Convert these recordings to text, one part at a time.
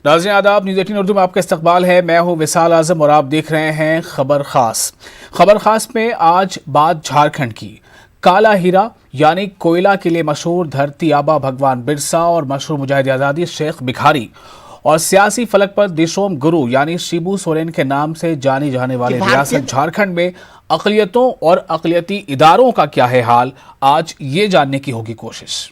नाज़रीन आदाब, न्यूज़ 18 उर्दू में आपका इस्तकबाल है। मैं हूँ विसाल आजम और आप देख रहे हैं खबर खास। खबर खास में आज बात झारखंड की। काला हीरा यानी कोयला के लिए मशहूर धरती आबा भगवान बिरसा और मशहूर मुजाहिद आज़ादी शेख भिखारी और सियासी फलक पर दिशोम गुरु यानी शिबू सोरेन के नाम से जानी जाने वाली रियासत झारखंड में अक़लियतों और अक़लियती इदारों का क्या है हाल, आज ये जानने की होगी कोशिश।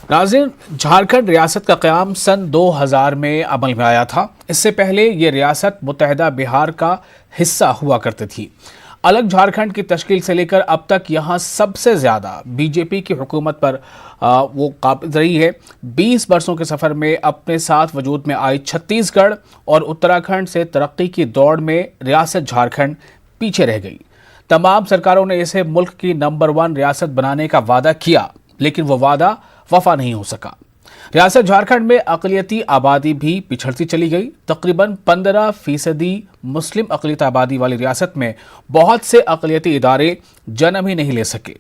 नाज़रीन, झारखंड रियासत का क़याम सन 2000 में अमल में आया था। इससे पहले ये रियासत मुत्तहिदा बिहार का हिस्सा हुआ करती थी। अलग झारखंड की तश्कील से लेकर अब तक यहाँ सबसे ज़्यादा बीजेपी की हुकूमत पर वो काबिज रही है। 20 बरसों के सफ़र में अपने साथ वजूद में आई छत्तीसगढ़ और उत्तराखंड से तरक्की की दौड़ में रियासत झारखंड पीछे रह गई। तमाम सरकारों ने इसे मुल्क की नंबर 1 रियासत बनाने का वादा किया, लेकिन वो वादा वफा नहीं हो सका। रियासत झारखंड में अक़लियती आबादी भी पिछड़ती चली गई। तकरीबन 15% मुस्लिम अक़लियत आबादी वाली रियासत में बहुत से अक़लियती इदारे जन्म ही नहीं ले सके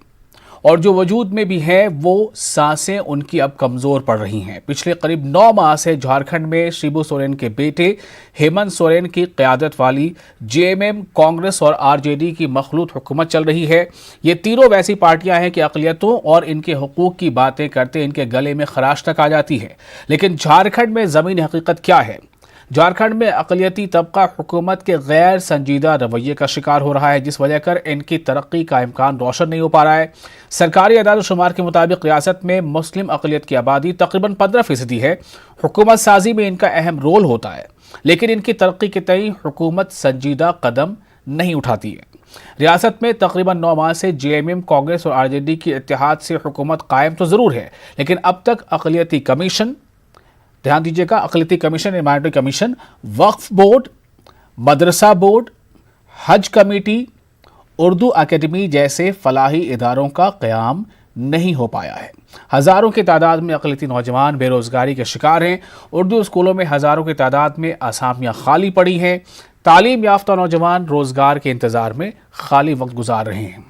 और जो वजूद में भी हैं वो सांसें उनकी अब कमज़ोर पड़ रही हैं। पिछले करीब 9 माह से झारखंड में शिबू सोरेन के बेटे हेमंत सोरेन की क़यादत वाली जेएमएम, कांग्रेस और आरजेडी की मखलूत हुकूमत चल रही है। ये तीनों वैसी पार्टियां हैं कि अक़लियतों और इनके हुकूक की बातें करते इनके गले में खराश तक आ जाती है। लेकिन झारखंड में ज़मीनी हकीकत क्या है? झारखंड में अक़लियती तबका हुकूमत के गैर संजीदा रवैये का शिकार हो रहा है, जिस वजह कर इनकी तरक्की का इम्कान रोशन नहीं हो पा रहा है। सरकारी अदाद शुमार के मुताबिक रियासत में मुस्लिम अक़लियत की आबादी तकरीबन 15% है। हुकूमत साजी में इनका अहम रोल होता है, लेकिन इनकी तरक्की के तई हुकूमत संजीदा कदम नहीं उठाती है। रियासत में तकरीबन 9 माह से जेएमएम, कांग्रेस और आरजेडी की इत्तेहाद से हुकूमत कायम तो ज़रूर है, लेकिन अब तक अक़लियती कमीशन, ध्यान दीजिएगा, अक़लियती कमीशन, माइनॉरिटी कमीशन, वक्फ बोर्ड, मदरसा बोर्ड, हज कमेटी, उर्दू अकेडमी जैसे फलाही इदारों का क़याम नहीं हो पाया है। हज़ारों की तादाद में अक़लियती नौजवान बेरोज़गारी के शिकार हैं। उर्दू स्कूलों में हज़ारों की तादाद में असामियाँ खाली पड़ी हैं। तालीम याफ्ता नौजवान रोज़गार के इंतज़ार में खाली वक्त गुजार रहे हैं।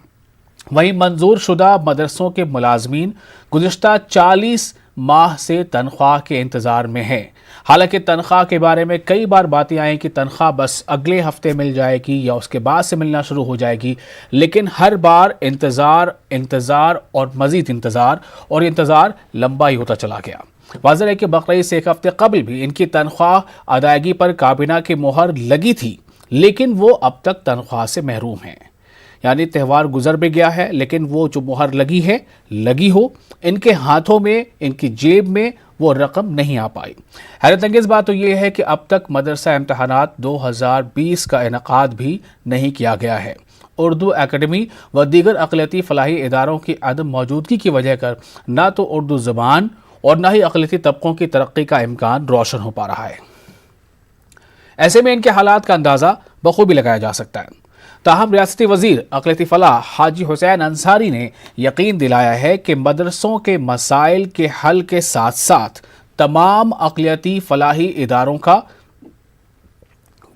वहीं मंजूर शुदा मदरसों के मुलाजमीन गुज़िश्ता 40 माह से तनख्वाह के इंतज़ार में हैं। हालांकि तनख्वाह के बारे में कई बार बातें आई कि तनख्वाह बस अगले हफ्ते मिल जाएगी या उसके बाद से मिलना शुरू हो जाएगी, लेकिन हर बार इंतज़ार और मज़ीद इंतज़ार और इंतज़ार लंबा ही होता चला गया। वाज़ेह है कि बकरीद से एक हफ्ते कबल भी इनकी तनख्वाह अदायगी पर काबीना की मोहर लगी थी, लेकिन वो अब तक तनख्वाह से महरूम हैं। यानी त्यौहार गुजर भी गया है, लेकिन वो जो मोहर लगी हो इनके हाथों में, इनकी जेब में वो रकम नहीं आ पाई। हैरत अंगेज़ बात तो ये है कि अब तक मदरसा इम्तहानात 2020 का इनेकाद भी नहीं किया गया है। उर्दू अकेडमी व दीगर अक़लियती फलाही इदारों की अदम मौजूदगी की वजह कर ना तो उर्दू ज़बान और ना ही अक़लियती तबकों की तरक्की का इम्कान रोशन हो पा रहा है। ऐसे में इनके हालात का अंदाज़ा बखूबी लगाया जा सकता है। ताहम रियासती वज़ीर अक़लियती फ़लाह हाजी हुसैन अंसारी ने यकीन दिलाया है कि मदरसों के मसाइल के हल के साथ साथ तमाम अक़लियती फ़लाही इदारों का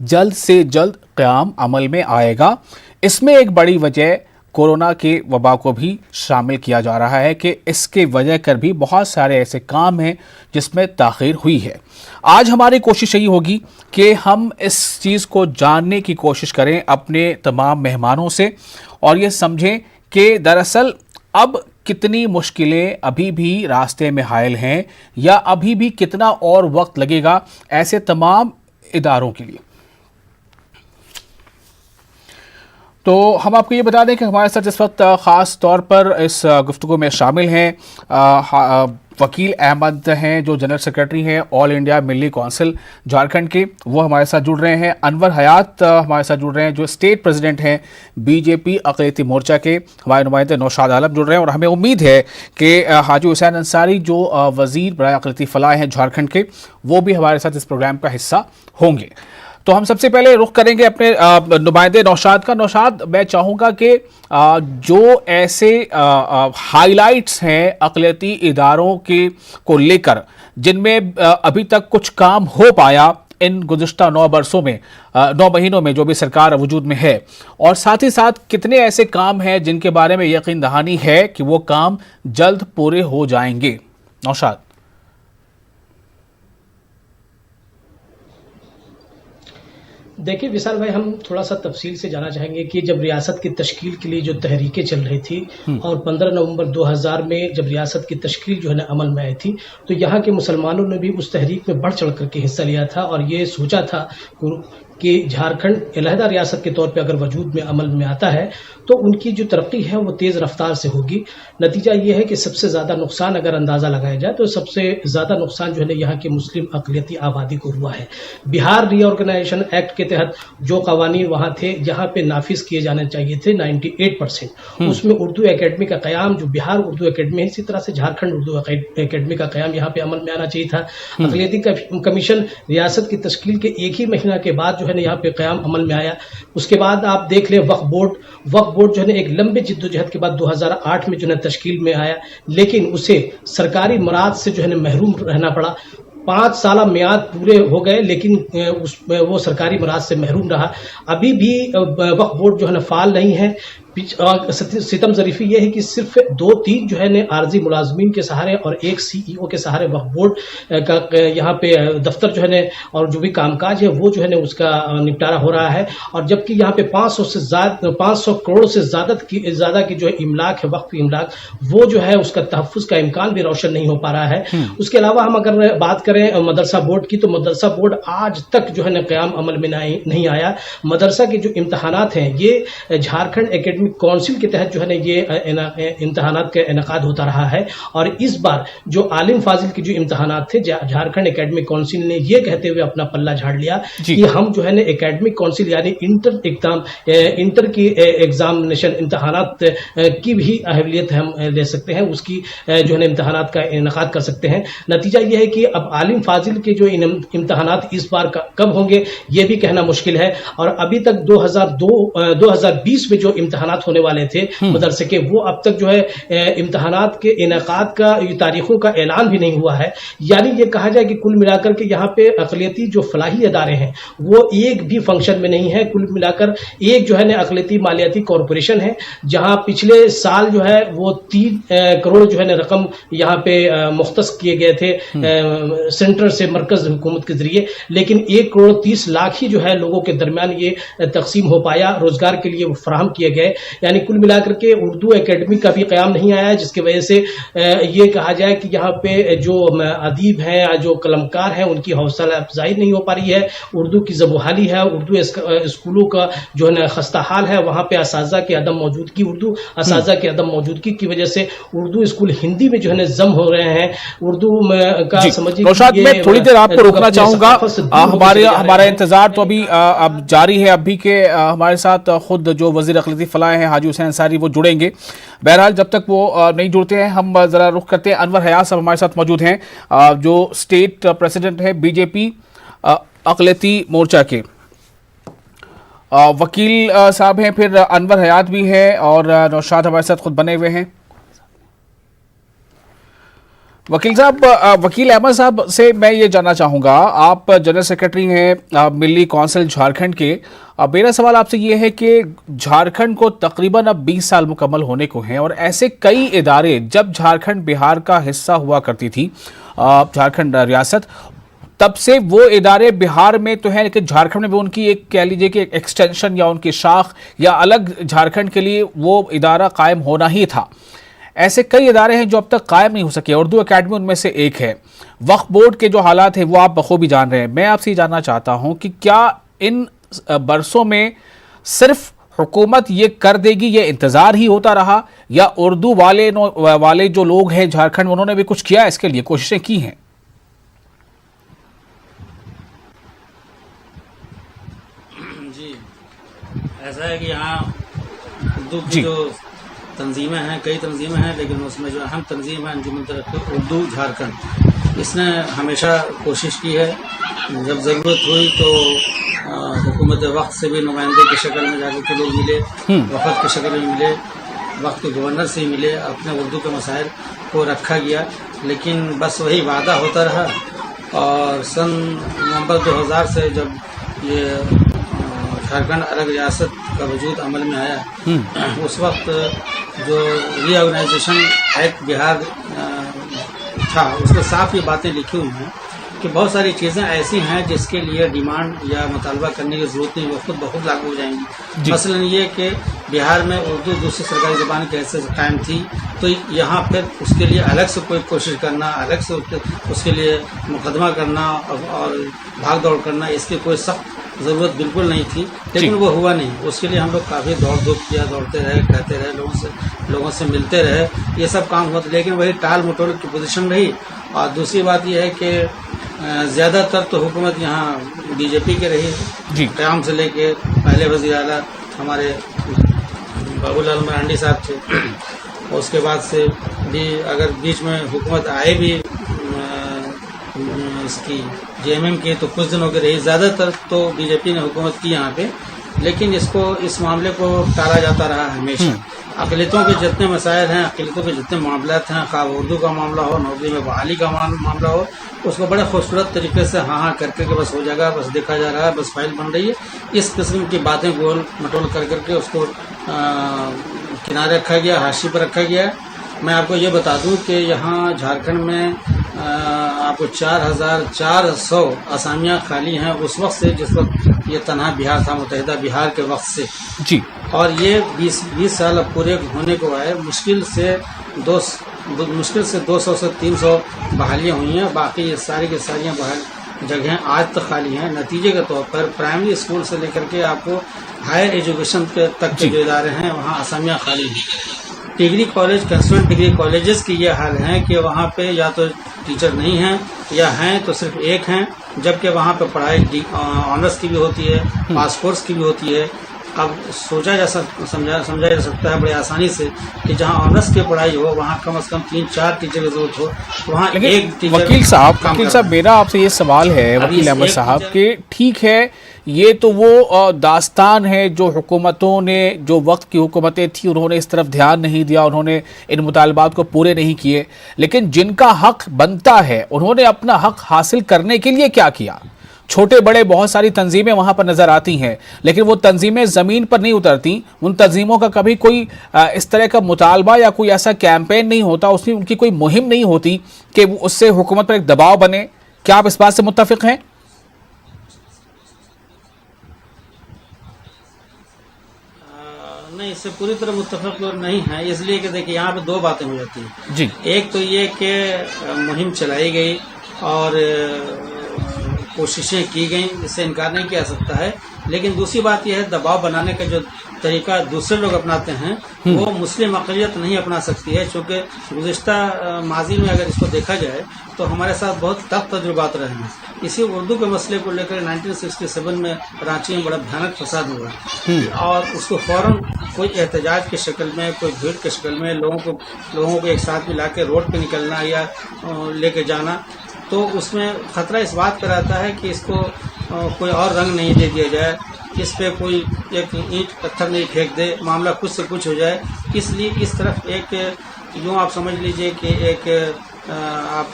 जल्द से जल्द क़याम अमल में आएगा। इसमें एक बड़ी वजह कोरोना के वबा को भी शामिल किया जा रहा है कि इसके वजह कर भी बहुत सारे ऐसे काम हैं जिसमें ताख़ीर हुई है। आज हमारी कोशिश यही होगी कि हम इस चीज़ को जानने की कोशिश करें अपने तमाम मेहमानों से और ये समझें कि दरअसल अब कितनी मुश्किलें अभी भी रास्ते में हायल हैं या अभी भी कितना और वक्त लगेगा ऐसे तमाम इदारों के लिए। तो हम आपको ये बता दें कि हमारे साथ इस वक्त ख़ास तौर पर इस गुफ्तगू में शामिल हैं वकील अहमद हैं, जो जनरल सेक्रेटरी हैं ऑल इंडिया मिल्ली कौंसिल झारखंड के, वो हमारे साथ जुड़ रहे हैं। अनवर हयात हमारे साथ जुड़ रहे हैं, जो स्टेट प्रेसिडेंट हैं बीजेपी अक़लियती मोर्चा के। हमारे नुमाइंदे नौशाद आलम जुड़ रहे हैं और हमें उम्मीद है कि हाजी हुसैन अंसारी जो वज़ीर बराए अक़लियती फ़लाह हैं झारखंड के, वो भी हमारे साथ इस प्रोग्राम का हिस्सा होंगे। तो हम सबसे पहले रुख करेंगे अपने नुमाइंदे नौशाद का। नौशाद, मैं चाहूँगा कि जो ऐसे हाइलाइट्स हैं अक़लियती इदारों के को लेकर जिनमें अभी तक कुछ काम हो पाया, इन गुज़िश्ता 9 बरसों में 9 महीनों में जो भी सरकार वजूद में है, और साथ ही साथ कितने ऐसे काम हैं जिनके बारे में यकीन दहानी है कि वो काम जल्द पूरे हो जाएंगे? नौशाद। देखिए विशाल भाई, हम थोड़ा सा तफसील से जाना चाहेंगे कि जब रियासत की तश्कील के लिए जो तहरीकें चल रही थी और 15 नवंबर 2000 में जब रियासत की तश्कील जो है ना अमल में आई थी, तो यहाँ के मुसलमानों ने भी उस तहरीक में बढ़ चढ़ करके हिस्सा लिया था और ये सोचा था कि झारखंड अलहदा रियासत के तौर पे अगर वजूद में अमल में आता है तो उनकी जो तरक्की है वो तेज़ रफ्तार से होगी। नतीजा ये है कि सबसे ज़्यादा नुकसान अगर अंदाज़ा लगाया जाए तो सबसे ज़्यादा नुकसान जो है ना यहाँ की मुस्लिम अक़लियती आबादी को हुआ है। बिहार रीऑर्गेनाइजेशन एक्ट के तहत जो कवानीन वहाँ थे, जहाँ पे नाफिज किए जाने चाहिए थे 98%, उसमें उर्दू एकेडमी का क़याम, जो बिहार उर्दू एकेडमी है, इसी तरह से झारखंड उर्दू एकेडमी का क़याम यहाँ पे अमल में आना चाहिए था। अक़लियती कमीशन रियासत की तश्कील के एक ही महीना के बाद जो है ना यहाँ पे क़याम अमल में आया। उसके बाद आप देख लें वक्फ बोर्ड जो है ना एक लंबे जिद्दोजहद के बाद 2008 में जो है तश्कील में आया, लेकिन उसे सरकारी मुराद से जो है ना महरूम रहना पड़ा। 5 साल मियाद पूरे हो गए लेकिन वो सरकारी मुराद से महरूम रहा। अभी भी वक्फ बोर्ड जो है ना फाल नहीं है। सितम ज़रीफ़ी ये है कि सिर्फ 2-3 जो है ने आर्जी मुलाजमीन के सहारे और एक CEO के सहारे वक्फ बोर्ड का यहाँ पे दफ्तर जो है ने और जो भी कामकाज है वो जो है ने उसका निपटारा हो रहा है। और जबकि यहाँ पे 500 करोड़ से ज़्यादा की जो है इमलाक है, वक्फ इमलाक, वो जो है उसका तहफ़्फ़ुज़ का इम्कान भी रोशन नहीं हो पा रहा है। उसके अलावा हम अगर बात करें मदरसा बोर्ड की, तो मदरसा बोर्ड आज तक जो है न क़याम अमल में नहीं आया। मदरसा के जो इम्तहानात हैं ये झारखंड एकेडमिक काउंसिल के तहत जो है ना ये इम्तहानात का इनेकाद होता रहा है। और इस बार जो आलिम फाजिल के जो इम्तहानात थे, झारखंड एकेडमिक काउंसिल ने ये कहते हुए अपना पल्ला झाड़ लिया कि हम जो है ना एकेडमिक काउंसिल यानी इंटर की एग्जामिनेशन इम्तहानात की भी अहलियत हम ले सकते हैं, उसकी जो है ना इम्तहानात का इनेकाद कर सकते हैं। नतीजा ये है कि अब आलिम फाजिल के जो इम्तहानात इस बार कब होंगे ये भी कहना मुश्किल है। और अभी तक 2020 में जो इम्तहानात होने वाले थे मदरसे के, वो अब तक जो है इम्तहानात के इनेकाद का तारीखों का ऐलान भी नहीं हुआ है। यानी ये कहा जाए कि कुल मिलाकर के यहाँ पे अक़लियती जो फलाही अदारे हैं वो एक भी फंक्शन में नहीं है। कुल मिलाकर एक जो है ना अक़लियती मालियाती कॉरपोरेशन है, जहाँ पिछले साल जो है वो 3 करोड़ जो है ना रकम यहाँ पे मुख्तस किए गए थे सेंटर से मरकज हुकूमत के जरिए, लेकिन 1 करोड़ 30 लाख ही जो है लोगों के दरमियान ये तकसीम हो पाया, रोजगार के लिए वो फराहम किए गए। यानी कुल मिलाकर के उर्दू एकेडमी का भी क़याम नहीं आया, जिसकी वजह से ये कहा जाए कि यहाँ पे जो अदीब हैं, जो कलमकार हैं, उनकी हौसला अफजाई नहीं हो पा रही है। उर्दू की ज़बूहाली है, उर्दू स्कूलों का जो है ना खस्ता हाल है, वहाँ पे असातिज़ा की अदम मौजूदगी, उर्दू असातिज़ा की अदम मौजूदगी की वजह से उर्दू स्कूल हिंदी में जो है ना जम हो रहे हैं। उर्दू का समझिए, नौशाद मैं थोड़ी देर आपको रोकना चाहूंगा। हमारा इंतजार तो अभी अब जारी है। अभी के हमारे साथ खुद जो वज़ीर अक़लियती फलाह हैं हाजी हुसैन अंसारी, वो जुड़ेंगे। बहरहाल जब तक वो नहीं जुड़ते हैं हम ज़रा रुख करते हैं। अनवर हयात साहब हमारे साथ मौजूद हैं, जो स्टेट प्रेसिडेंट है बीजेपी अक़लियती मोर्चा के। वकील साहब हैं, फिर अनवर हयात भी है और नौशाद हमारे साथ खुद बने हुए हैं। वकील साहब, वकील अहमद साहब से मैं ये जानना चाहूँगा, आप जनरल सेक्रेटरी हैं मिली कौंसिल झारखंड के। मेरा सवाल आपसे ये है कि झारखंड को तकरीबन अब 20 साल मुकम्मल होने को हैं और ऐसे कई इदारे, जब झारखंड बिहार का हिस्सा हुआ करती थी झारखंड रियासत, तब से वो इदारे बिहार में तो हैं लेकिन झारखंड में भी उनकी एक कह लीजिए कि एक्सटेंशन या उनकी शाख या अलग झारखंड के लिए वो इदारा कायम होना ही था। ऐसे कई इदारे हैं जो अब तक कायम नहीं हो सके, उर्दू एकेडमी उनमें से एक है। वक्फ बोर्ड के जो हालात हैं वो आप बखूबी जान रहे हैं। मैं आपसे ये जानना चाहता हूं कि क्या इन बरसों में सिर्फ हुकूमत ये कर देगी, ये इंतज़ार ही होता रहा, या उर्दू वाले जो लोग हैं झारखंड में उन्होंने भी कुछ किया, इसके लिए कोशिशें की हैं? जी, ऐसा है कि यहाँ उर्दू की जो तंजीमें हैं, कई तंजीमें हैं, लेकिन उसमें जो अहम तंजीम है अंजुमन तरक्की उर्दू झारखंड, इसने हमेशा कोशिश की है। जब ज़रूरत हुई तो हुकूमत वक्त से भी नुमाइंदे की शक्ल में जाकर के लोग मिले, वफद की शक्ल में मिले, वक्त के गवर्नर से मिले, अपने उर्दू के मसाइल को रखा गया। लेकिन बस वही वादा होता रहा और सन नवंबर 2000 से जब ये झारखंड अलग रियासत का वजूद अमल में आया, उस वक्त जो रीऑर्गेनाइजेशन एक्ट बिहार था उसमें साफ ये बातें लिखी हुई हैं कि बहुत सारी चीज़ें ऐसी हैं जिसके लिए डिमांड या मुतालबा करने की ज़रूरत नहीं, वो खुद बहुत लागू हो जाएंगी। मसलन ये कि बिहार में उर्दू दूसरी सरकारी ज़बान की हैसियत कायम थी, तो यहाँ फिर उसके लिए अलग से कोई कोशिश करना, अलग से उसके लिए मुकदमा करना और भाग दौड़ करना, इसकी कोई सख्त ज़रूरत बिल्कुल नहीं थी, लेकिन वो हुआ नहीं। उसके लिए हम लोग काफ़ी दौड़ धूप किया, दौड़ते रहे, कहते रहे, लोगों से मिलते रहे, ये सब काम हुआ, लेकिन वही टाल मटोल की पोजीशन रही। और दूसरी बात यह है कि ज़्यादातर तो हुकूमत यहाँ बीजेपी के रही, क़याम से लेके पहले वज़ीर आला हमारे बाबूलाल मरांडी साहब थे, उसके बाद से भी अगर बीच में हुकूमत आए भी इसकी जेएमएम की, तो कुछ दिनों की रही, ज़्यादातर तो बीजेपी ने हुकूमत की यहाँ पे, लेकिन इस मामले को टाला जाता रहा हमेशा। अक़लियतों के जितने मसाइल हैं, अक़लियतों के जितने मामलात हैं, खा उर्दू का मामला हो, नौकरी में बहाली का मामला हो, उसको बड़े खूबसूरत तरीके से हाँ करके के बस हो जाएगा, बस देखा जा रहा है, बस फाइल बन रही है, इस किस्म की बातें गोल मटोल करके उसको किनारे रखा गया, हाशिए पर रखा गया। मैं आपको ये बता दूं कि यहाँ झारखंड में आपको 4400 असामियाँ खाली हैं उस वक्त से, जिस वक्त ये तनहा बिहार था, मुत्तहिदा बिहार के वक्त से जी। और ये 20 साल अब पूरे होने को आए, मुश्किल से 200 से 300 बहालियाँ हुई हैं, बाकी ये सारी की सारियाँ जगहें आज तक खाली हैं। नतीजे के तौर पर प्राइमरी स्कूल से लेकर के आपको हायर एजुकेशन तक के जो इदारे हैं वहाँ असामियाँ खाली हैं। Degree college, consultant degree colleges की ये हाल है कि वहाँ पे या तो टीचर नहीं हैं या हैं तो सिर्फ एक हैं, जबकि वहाँ पे पढ़ाई ऑनर्स की भी होती है, पास कोर्स की भी होती है। अब समझा जा सकता है बड़े आसानी से कि जहाँ ऑनर्स की पढ़ाई हो वहाँ कम से कम 3-4 टीचर की जरूरत हो, वहाँ एक टीचर। वकील साहब मेरा आपसे ये सवाल है वकील अहमद साहब कि ठीक है, ये तो वो दास्तान है जो हुकूमतों ने, जो वक्त की हुकूमतें थी, उन्होंने इस तरफ ध्यान नहीं दिया, उन्होंने इन मुतालबात को पूरे नहीं किए, लेकिन जिनका हक बनता है उन्होंने अपना हक हासिल करने के लिए क्या किया? छोटे बड़े बहुत सारी तंजीमें वहां पर नजर आती हैं, लेकिन वो तंजीमें ज़मीन पर नहीं उतरती, उन तंजीमों का कभी कोई इस तरह का मुतालबा या कोई ऐसा कैंपेन नहीं होता, उसमें उनकी कोई मुहिम नहीं होती कि उससे हुकूमत पर एक दबाव बने। क्या आप इस बात से मुत्तफिक हैं? नहीं, इससे पूरी तरह मुत्तफिक नहीं है, इसलिए कि देखिए यहाँ पे दो बातें हो जाती हैं जी। एक तो ये कि मुहिम चलाई गई और कोशिशें की गई, इससे इनकार नहीं किया जा सकता है, लेकिन दूसरी बात यह है दबाव बनाने का जो तरीका दूसरे लोग अपनाते हैं वो मुस्लिम अक़लियत नहीं अपना सकती है, क्योंकि गुज़िश्ता माजी में अगर इसको देखा जाए तो हमारे साथ बहुत टफ तजुर्बात रहे हैं। इसी उर्दू के मसले को लेकर 1967 में रांची में बड़ा भयानक फसाद हुआ और उसको फौरन कोई एहतजाज की शक्ल में, कोई भीड़ की शक्ल में लोगों को एक साथ मिला के रोड पे निकलना या लेके जाना, तो उसमें खतरा इस बात का रहता है कि इसको कोई और रंग नहीं दे दिया जाए, इस पे कोई एक ईंट पत्थर नहीं फेंक दे, मामला कुछ से कुछ हो जाए। इसलिए इस तरफ एक यूँ आप समझ लीजिए कि एक आप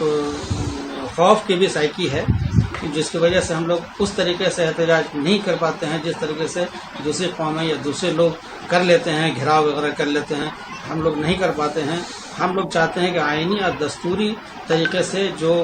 खौफ की भी साइकी है, जिसकी वजह से हम लोग उस तरीके से एहतजाज नहीं कर पाते हैं जिस तरीके से दूसरी कौमें या दूसरे लोग कर लेते हैं, घेराव वगैरह कर लेते हैं, हम लोग नहीं कर पाते हैं। हम लोग चाहते हैं कि आईनी और दस्तूरी तरीके से जो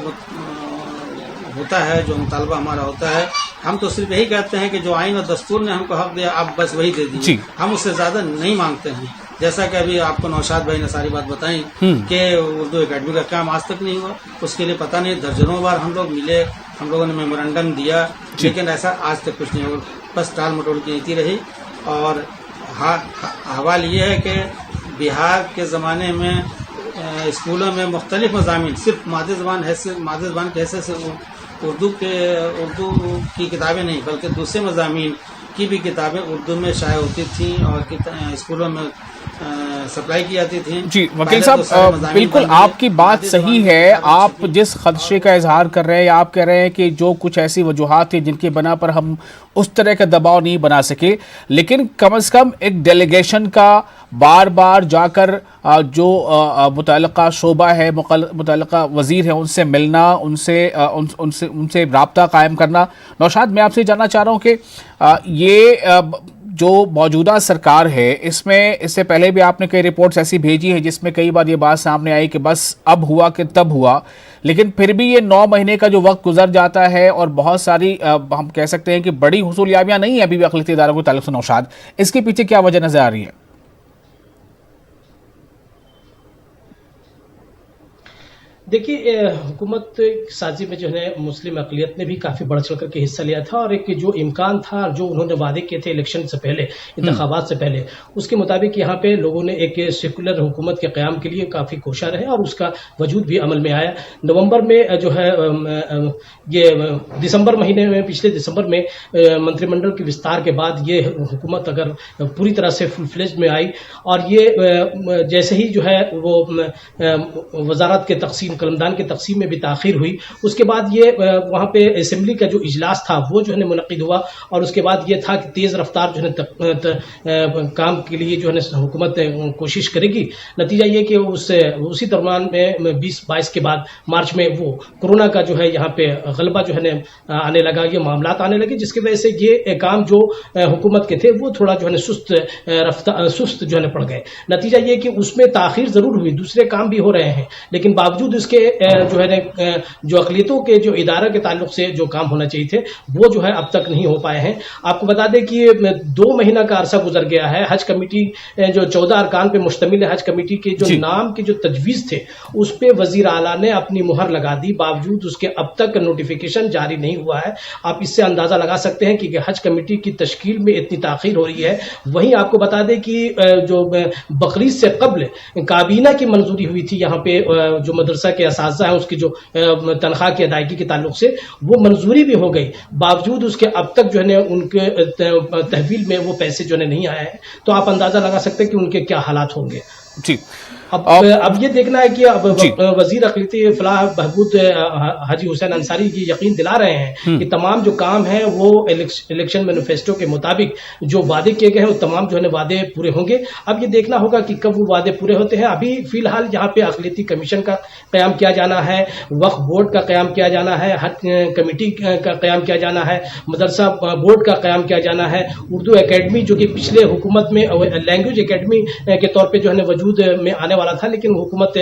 होता है, जो मुतालबा हमारा होता है, हम तो सिर्फ यही कहते हैं कि जो आइन और दस्तूर ने हमको हक दिया आप बस वही दे दीजिए, हम उससे ज़्यादा नहीं मांगते हैं। जैसा कि अभी आपको नौशाद भाई ने सारी बात बताई कि उर्दू एकेडमी का काम आज तक नहीं हुआ, उसके लिए पता नहीं दर्जनों बार हम लोग मिले, हम लोगों ने मेमोरेंडम दिया, लेकिन ऐसा आज तक कुछ नहीं हुआ, बस टाल मटोल की नीति रही। और हवाल ये है कि बिहार के ज़माने में स्कूलों में मुख्तलिफ मज़ामीन, सिर्फ मादे ज़बान की हैसियत से उर्दू की किताबें नहीं बल्कि दूसरे मज़ामीन की भी किताबें उर्दू में शाये होती थी और स्कूलों में सप्लाई की जाती थी। जी वकील पहले साहब, तो सारे मज़ामीन बिल्कुल बन गए। आपकी बात आधी सही जबान है। सारी आप छुपी। जिस खदशे का इजहार कर रहे हैं, आप कह रहे हैं कि जो कुछ ऐसी वजूहात थी जिनकी बना पर हम उस तरह का दबाव नहीं बना सके, लेकिन कम से कम एक डेलीगेशन का बार बार जाकर जो मुतल्लिका शोबा है, मुतल्लिका वजीर है, उनसे मिलना, उनसे राब्ता कायम करना। नौशाद, मैं आपसे जानना चाह रहा हूँ कि ये जो मौजूदा सरकार है, इसमें इससे पहले भी आपने कई रिपोर्ट्स ऐसी भेजी है जिसमें कई बार ये बात सामने आई कि बस अब हुआ कि तब हुआ, लेकिन फिर भी ये 9 महीने का जो वक्त गुजर जाता है और बहुत सारी हम कह सकते हैं कि बड़ी हुसूलियाबियां नहीं है अभी भी अक़लियती इदारों के ताल्लुक से। नौशाद, इसके पीछे क्या वजह नजर आ रही है? देखिए, हुकूमत साजी में जो है मुस्लिम अक़लियत ने भी काफ़ी बढ़ चढ़ करके हिस्सा लिया था, और एक जो इम्कान था, जो उन्होंने वादे किए थे इलेक्शन से पहले, इंतखाबात से पहले, उसके मुताबिक यहाँ पे लोगों ने एक सेकुलर हुकूमत के क़याम के लिए काफ़ी कोशा रहे और उसका वजूद भी अमल में आया। नवंबर में जो है ये दिसंबर महीने में, पिछले दिसंबर में मंत्रिमंडल के विस्तार के बाद ये हुकूमत अगर पूरी तरह से फुल फ्लेज में आई, और ये जैसे ही जो है वो वजारत के तकसीम, कलमदान के तकसीम में भी ताखीर हुई, उसके बाद ये वहाँ पे असेंबली का जो इजलास था वो जो है मुनक़िद हुआ, और उसके बाद ये था कि तेज़ रफ्तार जो है काम के लिए जो है हुकूमत कोशिश करेगी। नतीजा ये कि उसी दरमियान में 20-22 के बाद मार्च में वो कोरोना का जो है यहाँ पे गलबा जो है आने लगा, ये मामलात आने लगे, जिसकी वजह से ये काम जो हुकूमत के थे वो थोड़ा जो है सुस्त जो है पड़ गए। नतीजा ये कि उसमें ताखीर ज़रूर हुई, दूसरे काम भी हो रहे हैं, लेकिन बावजूद इसके जो है जो अक़लियतों के जो इदारा के ताल्लुक से जो काम होना चाहिए थे वो जो है अब तक नहीं हो पाए हैं। आपको बता दें कि 2 महीना का अरसा गुजर गया है। हज कमेटी जो 14 अरकान पे मुश्तमिल हज कमेटी के जो नाम के जो तजवीज़ थे उस पे वज़ीर आला ने अपनी मुहर लगा दी, बावजूद उसके अब तक नोटिफिकेशन जारी नहीं हुआ है। आप इससे अंदाज़ा लगा सकते हैं कि हज कमेटी की तश्कील में इतनी ताख़ीर हो रही है। वहीं आपको बता दें कि जो बकरीद से कब्ल काबीना की मंजूरी हुई थी यहाँ पे जो मदरसा के असातिज़ा हैं उसकी जो तनख्वाह की अदायगी के ताल्लुक से, वो मंजूरी भी हो गई, बावजूद उसके अब तक जो है उनके तहवील में वो पैसे जो है नहीं आए हैं। तो आप अंदाज़ा लगा सकते हैं कि उनके क्या हालात होंगे। जी, अब ये देखना है कि अब वजीर अक़लियती फलाह बहबूद हाजी हुसैन अंसारी ये यकीन दिला रहे हैं कि तमाम जो काम है वो इलेक्शन मैनिफेस्टो के मुताबिक जो वादे किए गए हैं वो तमाम जो है वादे पूरे होंगे। अब ये देखना होगा कि कब वो वादे पूरे होते हैं। अभी फिलहाल यहाँ पे अक़लियती कमीशन का क़याम किया जाना है, वक्फ बोर्ड का क़याम किया जाना है, हज कमेटी का क़याम किया जाना है, मदरसा बोर्ड का क़याम किया जाना है, उर्दू अकेडमी जो कि पिछले हुकूमत में लैंग्वेज अकेडमी के तौर पर जो है वजूद में आने वाला था, लेकिन हुकूमत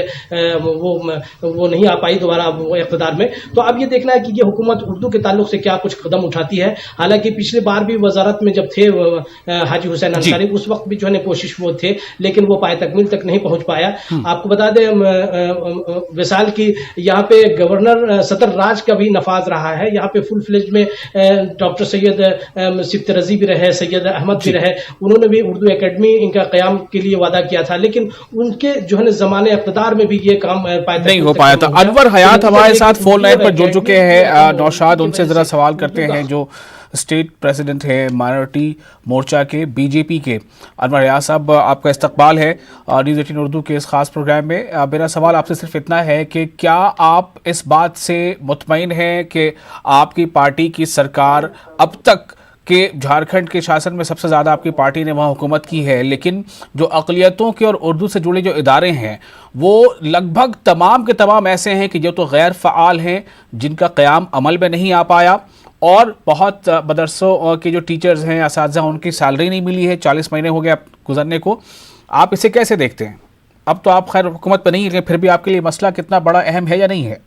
वो नहीं आ पाई दोबारा वो इक़्तिदार में। तो अब ये देखना है कि ये हुकूमत उर्दू के ताल्लुक से क्या कुछ कदम उठाती है। हालांकि पिछले बार भी वजारत में जब थे हाजी हुसैन अंसारी, उस वक्त भी जो है कोशिश वो थे, लेकिन वो पाए तकमील तक नहीं पहुंच पाया। आपको बता दें विसाल की यहाँ पे गवर्नर सदर राज का भी नफाज रहा है। यहाँ पे फुल फ्लेज में डॉक्टर सैयद सिफ्त रजी भी रहे, सैयद अहमद भी रहे, उन्होंने भी उर्दू अकेडमी इनका क़याम के लिए वादा किया था, लेकिन उनके जो है ज़माने इक़्तिदार में भी ये काम नहीं हो पाया था। अनवर हयात हमारे साथ फोन लाइन पर जुड़ चुके हैं। नौशाद, उनसे जरा सवाल करते हैं, जो स्टेट प्रेसिडेंट है माइनॉरिटी मोर्चा के बीजेपी के। अनवर हयात साहब, आपका इस्तकबाल है न्यूज़ 18 उर्दू के इस खास प्रोग्राम में। मेरा सवाल आपसे सिर्फ इतना है कि क्या आप इस बात से मुतमईन हैं कि आपकी पार्टी की सरकार अब तक कि झारखंड के शासन में सबसे ज़्यादा आपकी पार्टी ने वहाँ हुकूमत की है, लेकिन जो अक़लियतों के और उर्दू से जुड़े जो इदारे हैं वो लगभग तमाम के तमाम ऐसे हैं कि जो तो गैर फ़आल हैं, जिनका क़याम अमल में नहीं आ पाया, और बहुत मदरसों के जो टीचर्स हैं, असातिज़ा, उनकी सैलरी नहीं मिली है, 40 महीने हो गए गुजरने को। आप इसे कैसे देखते हैं? अब तो आप खैर हुकूमत पर नहीं, लेकिन फिर भी आपके लिए मसला कितना बड़ा अहम है या नहीं है?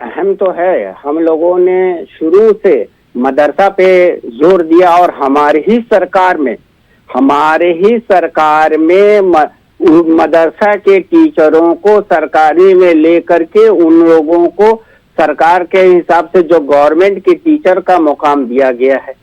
अहम तो है। हम लोगों ने शुरू से मदरसा पे जोर दिया, और हमारे ही सरकार में मदरसा के टीचरों को सरकारी में लेकर के उन लोगों को सरकार के हिसाब से जो गवर्नमेंट के टीचर का मुकाम दिया गया है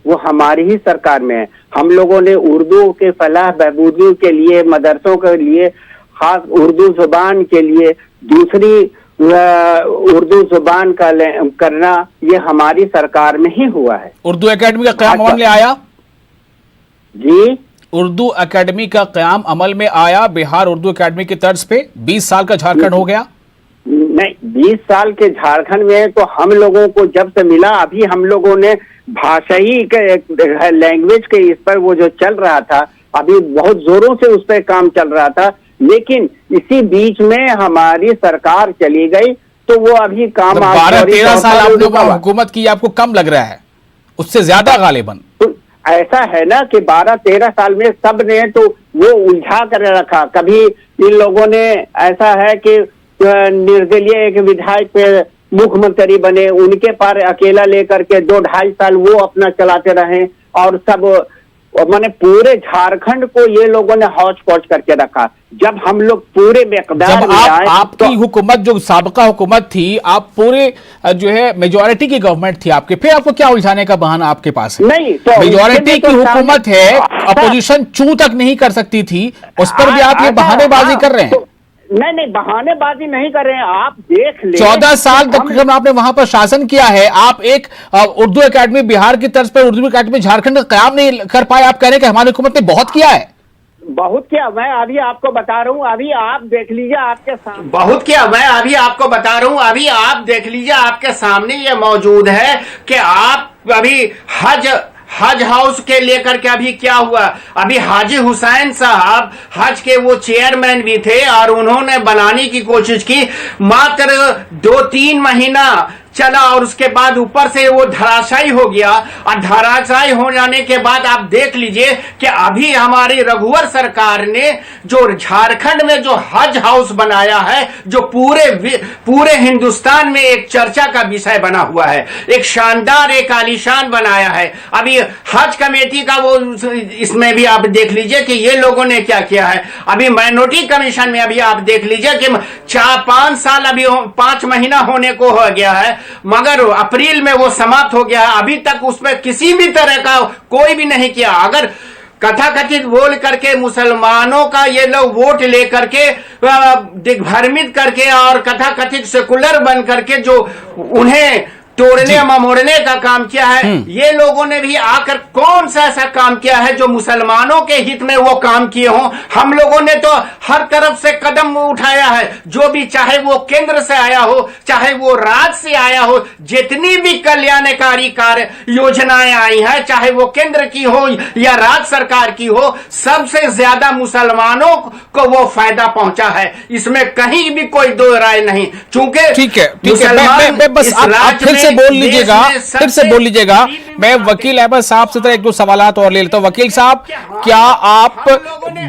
वो हमारी ही सरकार में है। हम लोगों ने उर्दू के फलाह बहबूदी के लिए, मदरसों के लिए, खास उर्दू जुबान के लिए दूसरी उर्दू जुबान का करना ये हमारी सरकार में ही हुआ है। उर्दू एकेडमी का क़याम अमल में आया? जी, उर्दू एकेडमी का क़याम अमल में आया बिहार उर्दू एकेडमी की तर्ज पे? 20 साल का झारखंड हो गया? नहीं, 20 साल के झारखंड में तो हम लोगों को जब से मिला, अभी हम लोगों ने भाषा ही के लैंग्वेज के इस पर वो जो चल रहा था, अभी बहुत जोरों से उस पर काम चल रहा था, लेकिन इसी बीच में हमारी सरकार चली गई तो वो अभी काम 12-13 साल आपने हुकूमत की, आपको कम लग रहा है? उससे ज्यादा गालिबन। तो ऐसा है ना कि 12-13 साल में सब ने तो वो उलझा कर रखा। कभी इन लोगों ने ऐसा है कि निर्दलीय एक विधायक पे मुख्यमंत्री बने, उनके पर अकेला लेकर के 2-2.5 साल वो अपना चलाते रहे, और सब माने पूरे झारखंड को ये लोगों ने हौच पौच करके रखा। जब हम लोग पूरे मिकदार जब आपकी हुकूमत, जो साबका हुकूमत थी, आप पूरे जो है मेजॉरिटी की गवर्नमेंट थी आपके, फिर आपको क्या उलझाने का बहाना आपके पास है? नहीं, तो मेजॉरिटी की हुकूमत है, अपोजिशन चू तक नहीं कर सकती थी, उस पर भी आप ये बहानेबाजी कर रहे हैं। नहीं, बहानेबाजी नहीं कर रहे हैं, आप देख ले। 14 साल तक आपने वहां पर शासन किया है, आप एक उर्दू एकेडमी बिहार की तर्ज पर उर्दू एकेडमी झारखंड का कयाम नहीं कर पाए। आप कह रहे हैं कि हमारी हुकूमत ने बहुत किया है। बहुत किया, मैं अभी आपको बता रहा हूँ, अभी आप देख लीजिए आपके सामने। बहुत किया, मैं अभी आपको बता रहा हूँ, अभी आप देख लीजिए आपके सामने ये मौजूद है कि आप अभी हज हाउस के लेकर के अभी क्या हुआ। अभी हाजी हुसैन साहब हज के वो चेयरमैन भी थे और उन्होंने बनाने की कोशिश की, मात्र 2-3 महीना चला और उसके बाद ऊपर से वो धराशायी हो गया। और धराशायी हो जाने के बाद आप देख लीजिए कि अभी हमारी रघुवर सरकार ने जो झारखंड में जो हज हाउस बनाया है, जो पूरे हिंदुस्तान में एक चर्चा का विषय बना हुआ है, एक शानदार, एक आलीशान बनाया है। अभी हज कमेटी का वो इसमें भी आप देख लीजिए कि ये लोगों ने क्या किया है। अभी माइनॉरिटी कमीशन में अभी आप देख लीजिए कि 4-5 साल, अभी 5 महीना होने को हो गया है, मगर अप्रैल में वो समाप्त हो गया है। अभी तक उसमें किसी भी तरह का कोई भी नहीं किया। अगर कथाकथित बोल करके मुसलमानों का ये लोग वोट लेकर के दिग्भ्रमित करके और कथाकथित सेकुलर बन करके जो उन्हें तोड़ने ममोड़ने का काम किया है, ये लोगों ने भी आकर कौन सा ऐसा काम किया है जो मुसलमानों के हित में वो काम किए हों। हम लोगों ने तो हर तरफ से कदम उठाया है, जो भी, चाहे वो केंद्र से आया हो, चाहे वो राज्य से आया हो, जितनी भी कल्याणकारी कार्य योजनाएं आई हैं, चाहे वो केंद्र की हो या राज्य सरकार की हो, सबसे ज्यादा मुसलमानों को वो फायदा पहुंचा है। इसमें कहीं भी कोई दो राय नहीं। चूंकि ठीक है, मैं बस आप फिर से बोल लीजिएगा। मैं वकील अहमद साहब से तरह 1-2 सवालात और ले लेता हूं। वकील साहब, क्या आप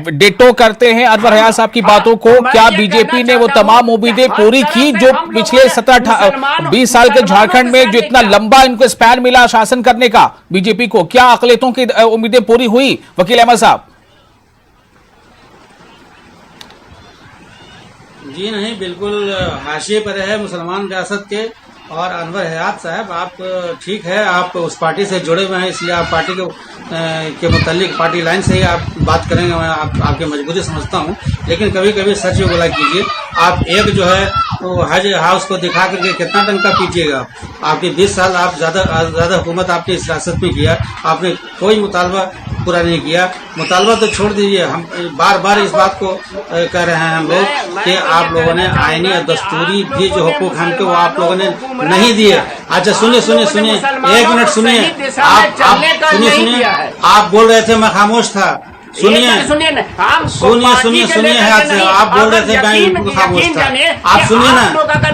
डिटो करते हैं अनवर हयात साहब की बातों को? क्या बीजेपी ने वो तमाम उम्मीदें पूरी की जो पिछले 17-20 साल के झारखंड में जो इतना लंबा इनको स्पैन मिला शासन करने का बीजेपी को, क्या अकलियतों की उम्मीदें पूरी हुई वकील अहमद साहब? जी नहीं, बिल्कुल हाशिए पर है मुसलमान रियासत के। और अनवर हयात साहब, आप ठीक है, आप उस पार्टी से जुड़े हुए हैं, इसलिए आप पार्टी के मुतालिक पार्टी लाइन से ही आप बात करेंगे। मैं आपकी मजबूरी समझता हूं, लेकिन कभी कभी सच भी बोला कीजिए। आप एक जो है वो हज हाउस को दिखा करके कितना टंका पीजिएगा? आपके 20 साल आप ज्यादा हुकूमत आपकी इस रियासत में किया, आपने कोई मुतालबा पूरा नहीं किया। मुतालबा तो छोड़ दीजिए, हम बार बार इस बात को कह रहे हैं हम लोग कि आप लोगों ने आईनी और दस्तूरी भी जो हुकूक हमको वो आप लोगों ने नहीं दिए। अच्छा सुनिए, 1 मिनट सुनिए, आप बोल रहे थे, मैं खामोश था। सुनिए, आप बोल रहे थे मैं खामोश था। आप सुनिए ना,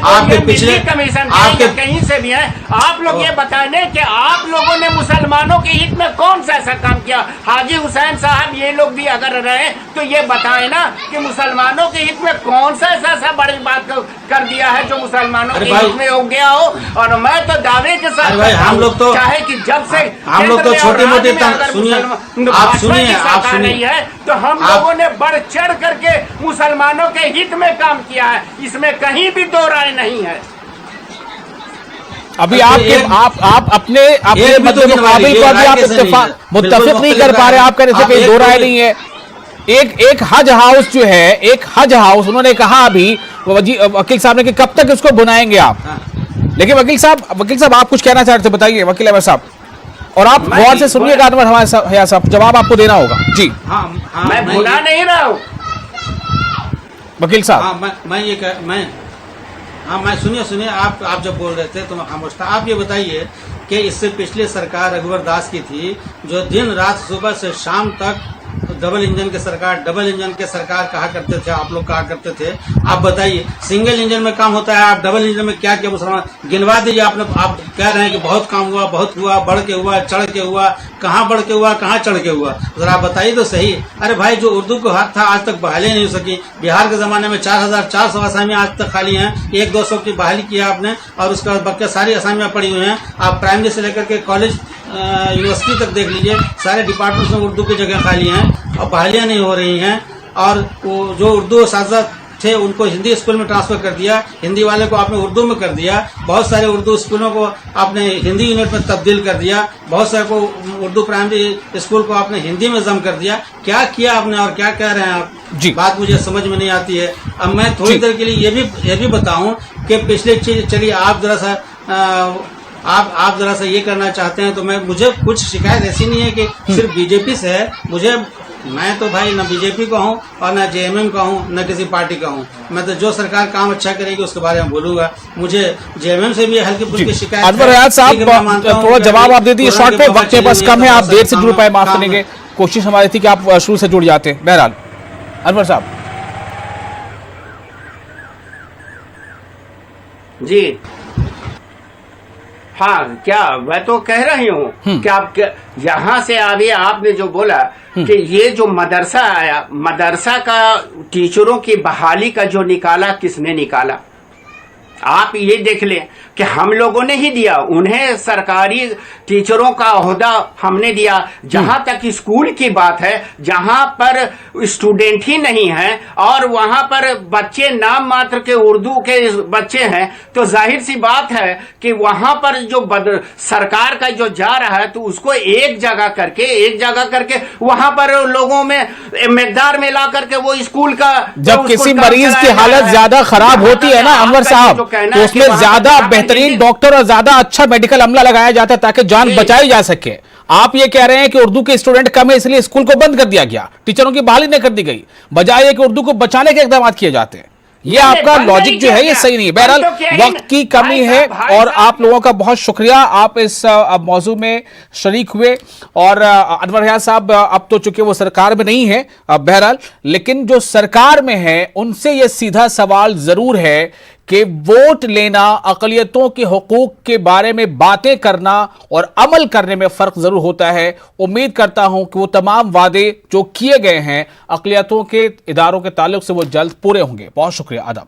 आपके पिछले आपके कहीं से भी है, आप लोग ये बताने कि आप लोगों ने मुसलमानों के हित में कौन सा ऐसा काम किया। हाजी हुसैन साहब ये लोग भी अगर रहे तो ये बताएं ना कि मुसलमानों के हित में कौन सा ऐसा बड़ी बात कर दिया है जो मुसलमानों के हित में हो गया हो। और मैं तो दावे के साथ हम लोग तो चाहे कि जब से हम लोग तो छोटे मोटे सुनिए नहीं है तो हम लोगों ने बढ़ चढ़ करके मुसलमानों के हित में काम किया है, इसमें कहीं भी दो राय नहीं है। अभी आप अपने मुकाबिल को अभी आप मुत्तफिक नहीं कर पा रहे। आप कह रहे थे कि दो राय नहीं है। एक हज हाउस जो है, एक हज हाउस उन्होंने कहा अभी वकील साहब ने कि कब तक इसको बनाएंगे आप। लेकिन वकील साहब आप कुछ कहना चाह रहे थे, बताइए वकील अहमद साहब। और आप मैं- गौर से सुनिएगा अनवर हयात साहब, जवाब आपको देना होगा जी। हाँ हाँ मैं भुला नहीं रहा हूँ। वकील साहब, हाँ मैं सुनिए आप जब बोल रहे थे तो मैं खामोश था। आप ये बताइए कि इससे पिछली सरकार रघुवर दास की थी, जो दिन रात सुबह से शाम तक डबल इंजन की सरकार कहा करते थे, आप लोग कहा करते थे। आप बताइए, सिंगल इंजन में काम होता है, आप डबल इंजन में क्या क्या मुसलमान गिनवा दीजिए। आप कह रहे हैं कि बहुत काम हुआ, बहुत हुआ, बढ़ के हुआ, चढ़ के हुआ, कहाँ बढ़ के हुआ, कहाँ चढ़ के हुआ, जरा आप बताइए तो सही। अरे भाई, जो उर्दू को हाथ था आज तक बहाली नहीं हो सकी। बिहार के जमाने में 4,400 असामियां आज तक खाली हैं, 1-200 की बहाली किया आपने, और उसके बाद बाकी सारी असामियां पड़ी हुई हैं। आप प्राइमरी से लेकर के कॉलेज यूनिवर्सिटी तक देख लीजिए, सारे डिपार्टमेंट्स में उर्दू की जगह खाली हैं और बहालियां नहीं हो रही हैं। और वो जो उर्दू असातिज़ा थे उनको हिंदी स्कूल में ट्रांसफर कर दिया, हिंदी वाले को आपने उर्दू में कर दिया, बहुत सारे उर्दू स्कूलों को आपने हिंदी यूनिट में तब्दील कर दिया, बहुत सारे को उर्दू प्राइमरी स्कूल को आपने हिंदी में जम कर दिया। क्या किया आपने और क्या कह रहे हैं आप? जी। बात मुझे समझ में नहीं आती है। अब मैं थोड़ी देर के लिए ये भी बताऊं कि पिछले चलिए आप जरा सा आप जरा सा ये करना चाहते हैं तो मुझे कुछ शिकायत ऐसी नहीं है कि सिर्फ बीजेपी से है। मैं तो भाई न बीजेपी का हूँ और न जेएमएम का हूँ, न किसी पार्टी का हूँ। मैं तो जो सरकार काम अच्छा करेगी उसके बारे में बोलूंगा। मुझे जेएमएम से भी हल्की फुल्की शिकायत है। अनवर हयात साहब, ठीक है, मैं मानता हूं थोड़ा कि जवाब आप दे दीजिए कोरोना शॉर्ट के में, वक्त के वबा पास चली कम हुई है, तो आप देर से काम- जुड़ पाए, माफ काम- करेंगे। कोशिश हमारी थी कि आप शुरू से जुड़ जाते। बहरहाल अनवर साहब जी हाँ, क्या मैं तो कह रही हूँ कि आप यहाँ से अभी आपने जो बोला कि ये जो मदरसा आया, मदरसा का टीचरों की बहाली का जो निकाला, किसने निकाला? आप ये देख लें कि हम लोगों ने ही दिया, उन्हें सरकारी टीचरों का ओहदा हमने दिया। जहां तक स्कूल की बात है, जहां पर स्टूडेंट ही नहीं है और वहां पर बच्चे नाम मात्र के उर्दू के बच्चे हैं, तो जाहिर सी बात है कि वहां पर जो सरकार का जो जा रहा है तो उसको एक जगह करके वहां पर लोगों में मकदार में ला करके वो स्कूल का जब किसी मरीज की हालत ज्यादा खराब होती है ना अनवर साहब, तो उसमें ज्यादा बेहतरीन डॉक्टर और ज्यादा अच्छा मेडिकल अमला लगाया जाता है ताकि जान बचाई जा सके। आप ये कह रहे हैं कि उर्दू के स्टूडेंट कम है इसलिए स्कूल को बंद कर दिया गया, टीचरों की बहाली नहीं कर दी गई, बजाय कि उर्दू को बचाने के इकदाम किए जाते हैं। ये आपका लॉजिक जो है ये सही नहीं है। बहरहाल वक्त की कमी है और आप लोगों का बहुत शुक्रिया, आप इस मौजू में शरीक हुए। और अनवर हयात साहब अब तो चूंकि वो सरकार में नहीं है बहरहाल, लेकिन जो सरकार में है उनसे ये सीधा सवाल जरूर है कि वोट लेना, अकलियतों के हुकूक के बारे में बातें करना और अमल करने में फर्क जरूर होता है। उम्मीद करता हूं कि वो तमाम वादे जो किए गए हैं अकलियतों के इदारों के ताल्लुक से वो जल्द पूरे होंगे। बहुत शुक्रिया, आदाब।